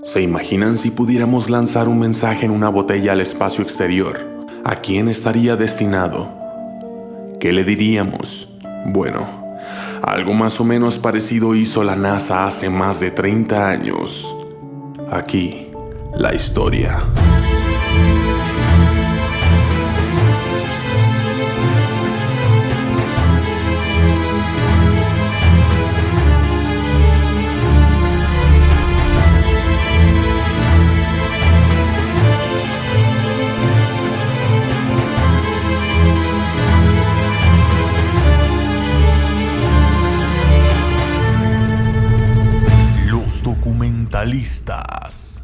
¿Se imaginan si pudiéramos lanzar un mensaje en una botella al espacio exterior? ¿A quién estaría destinado? ¿Qué le diríamos? Bueno, algo más o menos parecido hizo la NASA hace más de 30 años. Aquí, la historia. Documentalistas.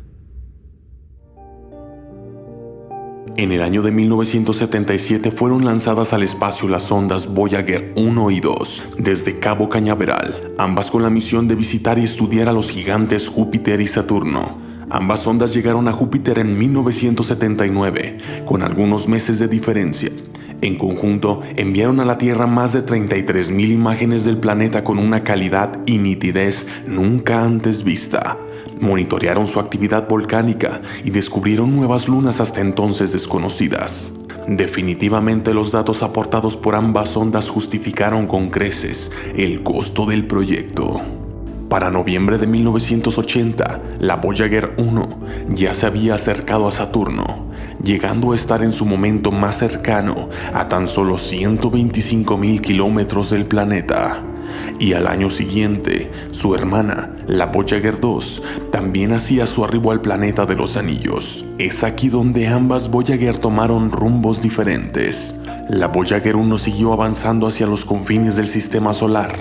En el año de 1977 fueron lanzadas al espacio las sondas Voyager 1 y 2 desde Cabo Cañaveral, ambas con la misión de visitar y estudiar a los gigantes Júpiter y Saturno. Ambas sondas llegaron a Júpiter en 1979, con algunos meses de diferencia. En conjunto, enviaron a la Tierra más de 33,000 imágenes del planeta con una calidad y nitidez nunca antes vista. Monitorearon su actividad volcánica y descubrieron nuevas lunas hasta entonces desconocidas. Definitivamente los datos aportados por ambas sondas justificaron con creces el costo del proyecto. Para noviembre de 1980, la Voyager 1 ya se había acercado a Saturno, llegando a estar en su momento más cercano a tan solo 125,000 kilómetros del planeta. Y al año siguiente, su hermana, la Voyager 2, también hacía su arribo al planeta de los anillos. Es aquí donde ambas Voyager tomaron rumbos diferentes. La Voyager 1 siguió avanzando hacia los confines del sistema solar,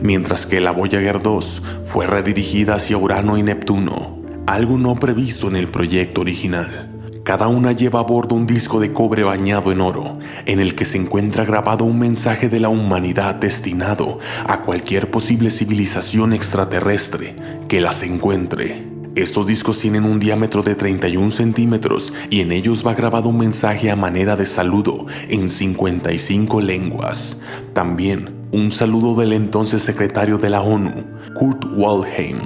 mientras que la Voyager 2 fue redirigida hacia Urano y Neptuno, algo no previsto en el proyecto original. Cada una lleva a bordo un disco de cobre bañado en oro, en el que se encuentra grabado un mensaje de la humanidad destinado a cualquier posible civilización extraterrestre que las encuentre. Estos discos tienen un diámetro de 31 centímetros y en ellos va grabado un mensaje a manera de saludo en 55 lenguas. También un saludo del entonces secretario de la ONU, Kurt Waldheim.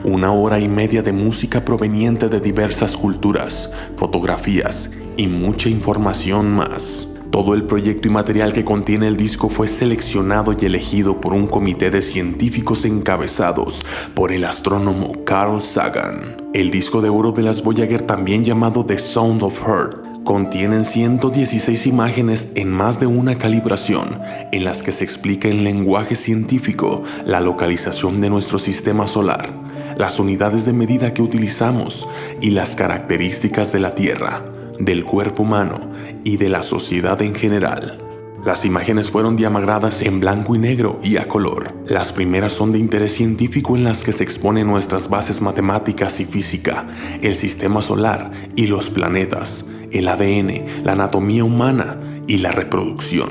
1 hora y media de música proveniente de diversas culturas, fotografías y mucha información más. Todo el proyecto y material que contiene el disco fue seleccionado y elegido por un comité de científicos encabezados por el astrónomo Carl Sagan. El disco de oro de las Voyager, también llamado The Sound of Earth, contienen 116 imágenes en más de una calibración, en las que se explica en lenguaje científico la localización de nuestro sistema solar, las unidades de medida que utilizamos y las características de la Tierra, del cuerpo humano y de la sociedad en general. Las imágenes fueron diagramadas en blanco y negro y a color. Las primeras son de interés científico, en las que se exponen nuestras bases matemáticas y física, el sistema solar y los planetas, el ADN, la anatomía humana y la reproducción.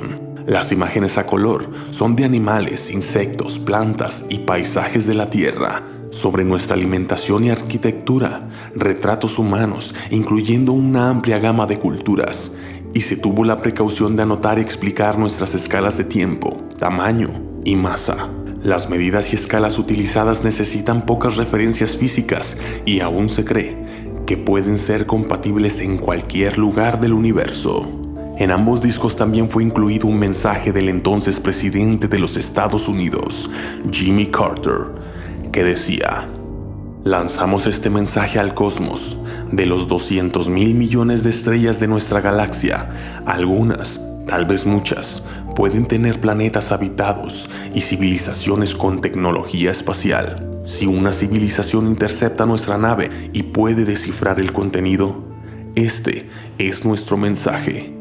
Las imágenes a color son de animales, insectos, plantas y paisajes de la Tierra, sobre nuestra alimentación y arquitectura, retratos humanos, incluyendo una amplia gama de culturas, y se tuvo la precaución de anotar y explicar nuestras escalas de tiempo, tamaño y masa. Las medidas y escalas utilizadas necesitan pocas referencias físicas y aún se cree que pueden ser compatibles en cualquier lugar del universo. En ambos discos también fue incluido un mensaje del entonces presidente de los Estados Unidos, Jimmy Carter, que decía: lanzamos este mensaje al cosmos. De los 200,000 millones de estrellas de nuestra galaxia, algunas, tal vez muchas, pueden tener planetas habitados y civilizaciones con tecnología espacial. Si una civilización intercepta nuestra nave y puede descifrar el contenido, este es nuestro mensaje.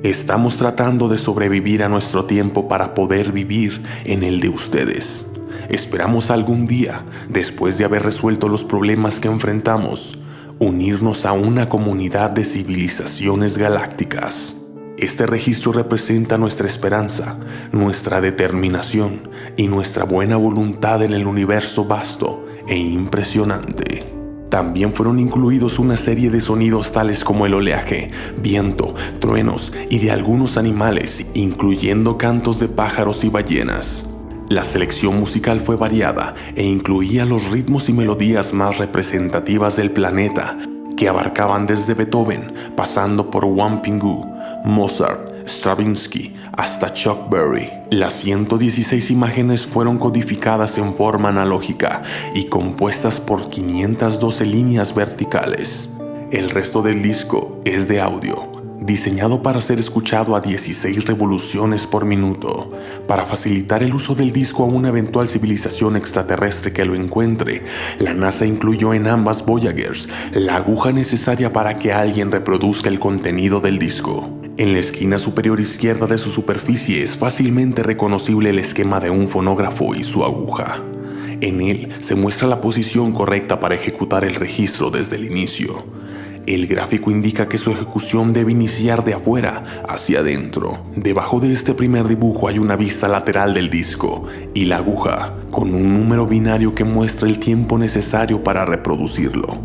Estamos tratando de sobrevivir a nuestro tiempo para poder vivir en el de ustedes. Esperamos algún día, después de haber resuelto los problemas que enfrentamos, unirnos a una comunidad de civilizaciones galácticas. Este registro representa nuestra esperanza, nuestra determinación y nuestra buena voluntad en el universo vasto e impresionante. También fueron incluidos una serie de sonidos tales como el oleaje, viento, truenos y de algunos animales, incluyendo cantos de pájaros y ballenas. La selección musical fue variada e incluía los ritmos y melodías más representativas del planeta, que abarcaban desde Beethoven, pasando por Wampingu, Mozart, Stravinsky, hasta Chuck Berry. Las 116 imágenes fueron codificadas en forma analógica y compuestas por 512 líneas verticales. El resto del disco es de audio, diseñado para ser escuchado a 16 revoluciones por minuto. Para facilitar el uso del disco a una eventual civilización extraterrestre que lo encuentre, la NASA incluyó en ambas Voyagers la aguja necesaria para que alguien reproduzca el contenido del disco. En la esquina superior izquierda de su superficie es fácilmente reconocible el esquema de un fonógrafo y su aguja. En él se muestra la posición correcta para ejecutar el registro desde el inicio. El gráfico indica que su ejecución debe iniciar de afuera hacia adentro. Debajo de este primer dibujo hay una vista lateral del disco y la aguja, con un número binario que muestra el tiempo necesario para reproducirlo,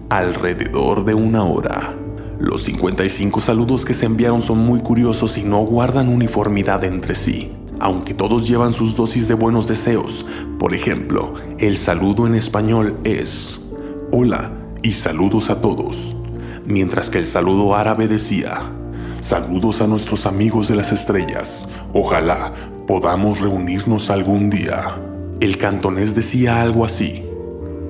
alrededor de 1 hora. Los 55 saludos que se enviaron son muy curiosos y no guardan uniformidad entre sí, aunque todos llevan sus dosis de buenos deseos. Por ejemplo, el saludo en español es hola y saludos a todos, mientras que el saludo árabe decía saludos a nuestros amigos de las estrellas, ojalá podamos reunirnos algún día. El cantonés decía algo así: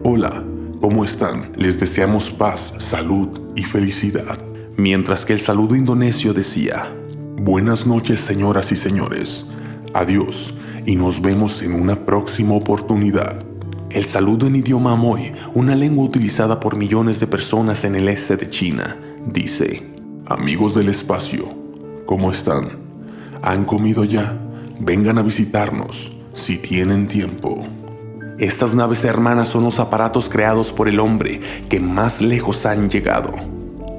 hola, ¿cómo están? Les deseamos paz, salud y felicidad. Mientras que el saludo indonesio decía buenas noches, señoras y señores, adiós y nos vemos en una próxima oportunidad. El saludo en idioma Amoy, una lengua utilizada por millones de personas en el este de China, dice: amigos del espacio, ¿cómo están? ¿Han comido ya? Vengan a visitarnos, si tienen tiempo. Estas naves hermanas son los aparatos creados por el hombre que más lejos han llegado.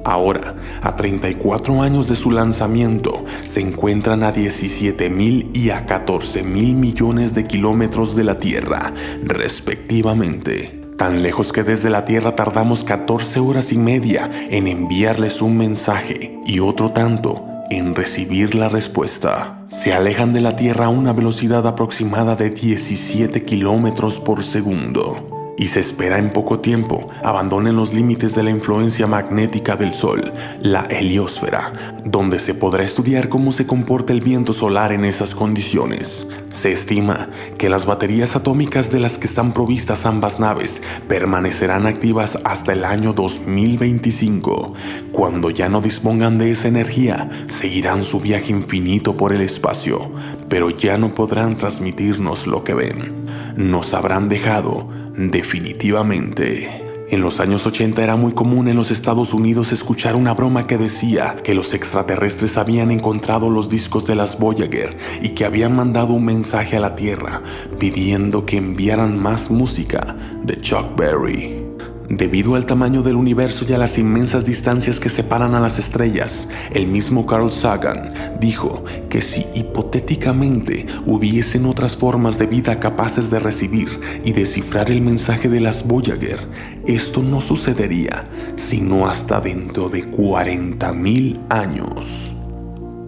Ahora, a 34 años de su lanzamiento, se encuentran a 17.000 y a 14.000 millones de kilómetros de la Tierra, respectivamente. Tan lejos que desde la Tierra tardamos 14 horas y media en enviarles un mensaje y otro tanto en recibir la respuesta. Se alejan de la Tierra a una velocidad aproximada de 17 kilómetros por segundo. Y se espera en poco tiempo abandonen los límites de la influencia magnética del Sol, la heliosfera, donde se podrá estudiar cómo se comporta el viento solar en esas condiciones. Se estima que las baterías atómicas de las que están provistas ambas naves permanecerán activas hasta el año 2025. Cuando ya no dispongan de esa energía, seguirán su viaje infinito por el espacio, pero ya no podrán transmitirnos lo que ven. Nos habrán dejado definitivamente. En los años 80 era muy común en los Estados Unidos escuchar una broma que decía que los extraterrestres habían encontrado los discos de las Voyager y que habían mandado un mensaje a la Tierra pidiendo que enviaran más música de Chuck Berry. Debido al tamaño del universo y a las inmensas distancias que separan a las estrellas, el mismo Carl Sagan dijo que si hipotéticamente hubiesen otras formas de vida capaces de recibir y descifrar el mensaje de las Voyager, esto no sucedería sino hasta dentro de 40.000 años.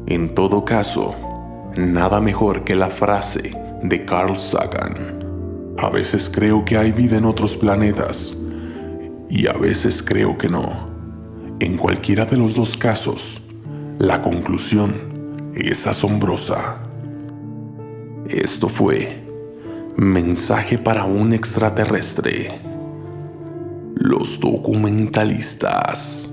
En todo caso, nada mejor que la frase de Carl Sagan: a veces creo que hay vida en otros planetas, y a veces creo que no. En cualquiera de los dos casos, la conclusión es asombrosa. Esto fue Mensaje para un extraterrestre. Los documentalistas.